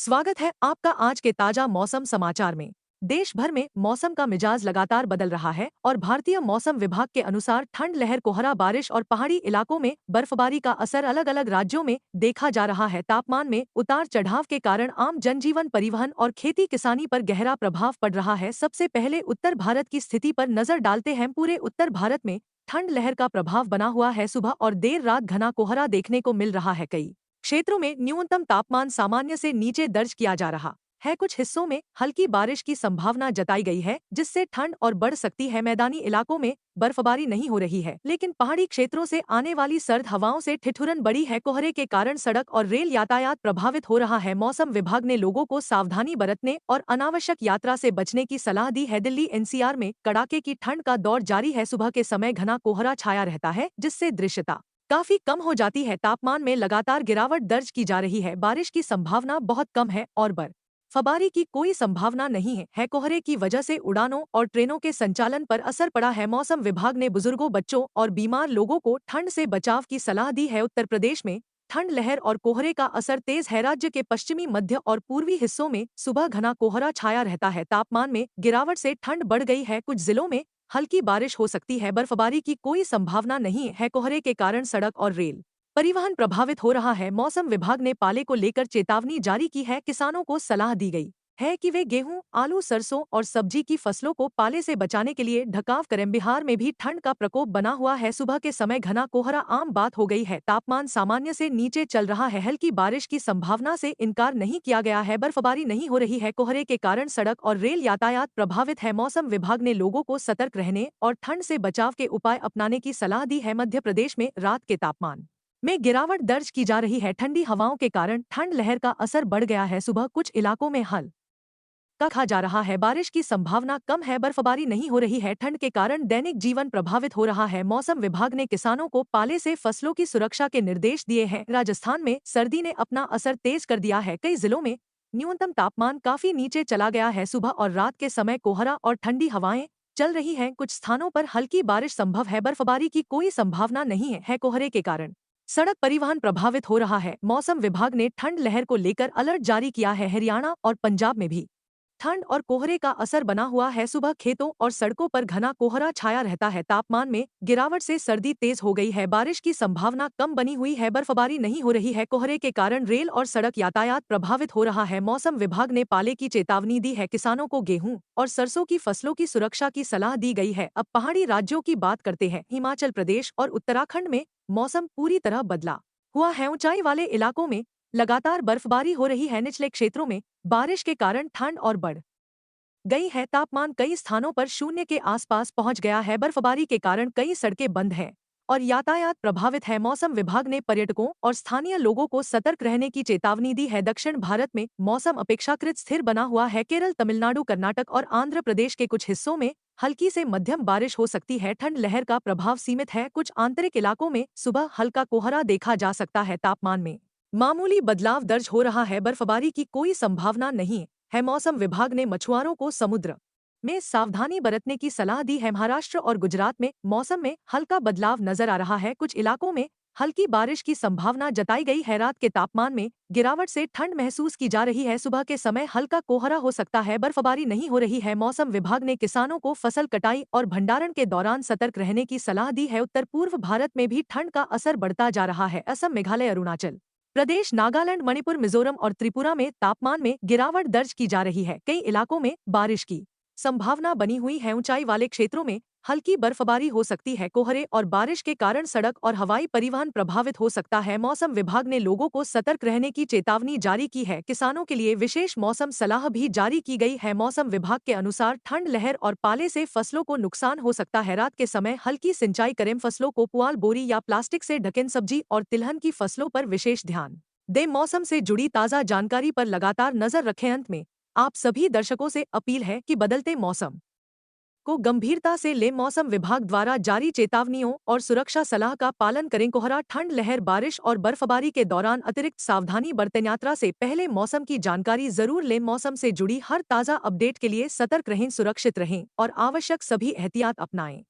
स्वागत है आपका आज के ताजा मौसम समाचार में। देश भर में मौसम का मिजाज लगातार बदल रहा है और भारतीय मौसम विभाग के अनुसार ठंड लहर, कोहरा, बारिश और पहाड़ी इलाकों में बर्फबारी का असर अलग अलग राज्यों में देखा जा रहा है। तापमान में उतार चढ़ाव के कारण आम जनजीवन, परिवहन और खेती किसानी पर गहरा प्रभाव पड़ रहा है। सबसे पहले उत्तर भारत की स्थिति पर नजर डालते हैं। पूरे उत्तर भारत में ठंड लहर का प्रभाव बना हुआ है। सुबह और देर रात घना कोहरा देखने को मिल रहा है। कई क्षेत्रों में न्यूनतम तापमान सामान्य से नीचे दर्ज किया जा रहा है। कुछ हिस्सों में हल्की बारिश की संभावना जताई गई है, जिससे ठंड और बढ़ सकती है। मैदानी इलाकों में बर्फबारी नहीं हो रही है, लेकिन पहाड़ी क्षेत्रों से आने वाली सर्द हवाओं से ठिठुरन बढ़ी है। कोहरे के कारण सड़क और रेल यातायात प्रभावित हो रहा है। मौसम विभाग ने लोगों को सावधानी बरतने और अनावश्यक यात्रा से बचने की सलाह दी है। दिल्ली एनसीआर में कड़ाके की ठंड का दौर जारी है। सुबह के समय घना कोहरा छाया रहता है, जिससे दृश्यता काफी कम हो जाती है। तापमान में लगातार गिरावट दर्ज की जा रही है। बारिश की संभावना बहुत कम है और बर्फबारी की कोई संभावना नहीं है। कोहरे की वजह से उड़ानों और ट्रेनों के संचालन पर असर पड़ा है। मौसम विभाग ने बुजुर्गों, बच्चों और बीमार लोगों को ठंड से बचाव की सलाह दी है। उत्तर प्रदेश में ठंड लहर और कोहरे का असर तेज है। राज्य के पश्चिमी, मध्य और पूर्वी हिस्सों में सुबह घना कोहरा छाया रहता है। तापमान में गिरावट से ठंड बढ़ गई है। कुछ जिलों में हल्की बारिश हो सकती है। बर्फबारी की कोई संभावना नहीं है। कोहरे के कारण सड़क और रेल परिवहन प्रभावित हो रहा है। मौसम विभाग ने पाले को लेकर चेतावनी जारी की है। किसानों को सलाह दी गई है कि वे गेहूं, आलू, सरसों और सब्जी की फसलों को पाले से बचाने के लिए ढकाव करें। बिहार में भी ठंड का प्रकोप बना हुआ है। सुबह के समय घना कोहरा आम बात हो गई है। तापमान सामान्य से नीचे चल रहा है। हल्की बारिश की संभावना से इनकार नहीं किया गया है। बर्फबारी नहीं हो रही है। कोहरे के कारण सड़क और रेल यातायात प्रभावित है। मौसम विभाग ने लोगों को सतर्क रहने और ठंड से बचाव के उपाय अपनाने की सलाह दी है। मध्य प्रदेश में रात के तापमान में गिरावट दर्ज की जा रही है। ठंडी हवाओं के कारण ठंड लहर का असर बढ़ गया है। सुबह कुछ इलाकों में का खा जा रहा है। बारिश की संभावना कम है। बर्फबारी नहीं हो रही है। ठंड के कारण दैनिक जीवन प्रभावित हो रहा है। मौसम विभाग ने किसानों को पाले से फसलों की सुरक्षा के निर्देश दिए हैं। राजस्थान में सर्दी ने अपना असर तेज कर दिया है। कई जिलों में न्यूनतम तापमान काफी नीचे चला गया है। सुबह और रात के समय कोहरा और ठंडी हवाएं चल रही हैं। कुछ स्थानों पर हल्की बारिश संभव है। बर्फबारी की कोई संभावना नहीं है। कोहरे के कारण सड़क परिवहन प्रभावित हो रहा है। मौसम विभाग ने ठंड लहर को लेकर अलर्ट जारी किया है। हरियाणा और पंजाब में भी ठंड और कोहरे का असर बना हुआ है। सुबह खेतों और सड़कों पर घना कोहरा छाया रहता है। तापमान में गिरावट से सर्दी तेज हो गई है। बारिश की संभावना कम बनी हुई है। बर्फबारी नहीं हो रही है। कोहरे के कारण रेल और सड़क यातायात प्रभावित हो रहा है। मौसम विभाग ने पाले की चेतावनी दी है। किसानों को गेहूं और सरसों की फसलों की सुरक्षा की सलाह दी गई है। अब पहाड़ी राज्यों की बात करते हैं। हिमाचल प्रदेश और उत्तराखंड में मौसम पूरी तरह बदला हुआ है। ऊंचाई वाले इलाकों में लगातार बर्फबारी हो रही है। निचले क्षेत्रों में बारिश के कारण ठंड और बढ़ गई है। तापमान कई स्थानों पर शून्य के आसपास पहुंच गया है। बर्फबारी के कारण कई सड़कें बंद हैं और यातायात प्रभावित है। मौसम विभाग ने पर्यटकों और स्थानीय लोगों को सतर्क रहने की चेतावनी दी है। दक्षिण भारत में मौसम अपेक्षाकृत स्थिर बना हुआ है। केरल, तमिलनाडु, कर्नाटक और आंध्र प्रदेश के कुछ हिस्सों में हल्की से मध्यम बारिश हो सकती है। ठंड लहर का प्रभाव सीमित है। कुछ आंतरिक इलाकों में सुबह हल्का कोहरा देखा जा सकता है। तापमान में मामूली बदलाव दर्ज हो रहा है। बर्फबारी की कोई संभावना नहीं है। मौसम विभाग ने मछुआरों को समुद्र में सावधानी बरतने की सलाह दी है। महाराष्ट्र और गुजरात में मौसम में हल्का बदलाव नजर आ रहा है। कुछ इलाकों में हल्की बारिश की संभावना जताई गई है। रात के तापमान में गिरावट से ठंड महसूस की जा रही है। सुबह के समय हल्का कोहरा हो सकता है। बर्फबारी नहीं हो रही है। मौसम विभाग ने किसानों को फसल कटाई और भंडारण के दौरान सतर्क रहने की सलाह दी है। उत्तर पूर्व भारत में भी ठंड का असर बढ़ता जा रहा है। असम, मेघालय, अरुणाचल प्रदेश, नागालैंड, मणिपुर, मिजोरम और त्रिपुरा में तापमान में गिरावट दर्ज की जा रही है। कई इलाकों में बारिश की संभावना बनी हुई है। ऊंचाई वाले क्षेत्रों में हल्की बर्फबारी हो सकती है। कोहरे और बारिश के कारण सड़क और हवाई परिवहन प्रभावित हो सकता है। मौसम विभाग ने लोगों को सतर्क रहने की चेतावनी जारी की है। किसानों के लिए विशेष मौसम सलाह भी जारी की गई है। मौसम विभाग के अनुसार ठंड लहर और पाले से फसलों को नुकसान हो सकता है। रात के समय हल्की सिंचाई करें। फसलों को पुआल, बोरी या प्लास्टिक से ढकें। सब्जी और तिलहन की फसलों पर विशेष ध्यान दें। मौसम से जुड़ी ताज़ा जानकारी पर लगातार नजर रखें। अंत में आप सभी दर्शकों से अपील है कि बदलते मौसम को गंभीरता से लें। मौसम विभाग द्वारा जारी चेतावनियों और सुरक्षा सलाह का पालन करें। कोहरा, ठंड लहर, बारिश और बर्फबारी के दौरान अतिरिक्त सावधानी बरतें। यात्रा से पहले मौसम की जानकारी जरूर लें। मौसम से जुड़ी हर ताज़ा अपडेट के लिए सतर्क रहें, सुरक्षित रहें और आवश्यक सभी एहतियात अपनाएं।